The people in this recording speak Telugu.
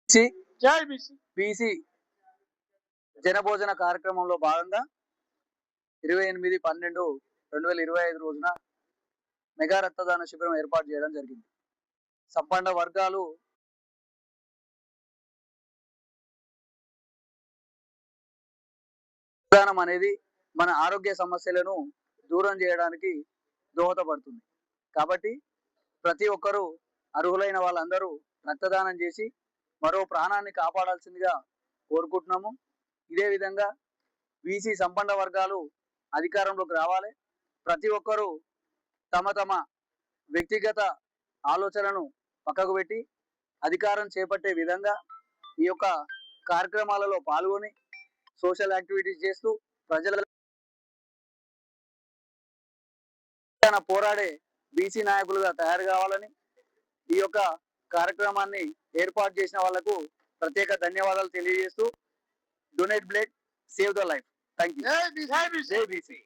బీసీ జై బీసీ. బీసీ జనభోజన కార్యక్రమంలో భాగంగా 28/12/2025 రోజున మెగా రక్తదాన శిబిరం ఏర్పాటు చేయడం జరిగింది. సంపన్న వర్గాలు రక్తదానం అనేది మన ఆరోగ్య సమస్యలను దూరం చేయడానికి దోహదపడుతుంది. కాబట్టి ప్రతి ఒక్కరూ అర్హులైన వాళ్ళందరూ రక్తదానం చేసి మరో ప్రాణాన్ని కాపాడాల్సిందిగా కోరుకుంటున్నాము. ఇదే విధంగా బీసీ సంపన్న వర్గాలు అధికారంలోకి రావాలి. ప్రతి ఒక్కరూ తమ తమ వ్యక్తిగత ఆలోచనలను పక్కకు పెట్టి అధికారం చేపట్టే విధంగా ఈ యొక్క కార్యక్రమాలలో పాల్గొని సోషల్ యాక్టివిటీస్ చేస్తూ ప్రజల పోరాడే బీసీ నాయకులుగా తయారు కావాలని ఈ యొక్క కార్యక్రమాన్ని ఏర్పాటు చేసిన వాళ్లకు ప్రత్యేక ధన్యవాదాలు తెలియజేస్తూ donate blood save the life. Thank you. జై బీసీ. జై బీసీ.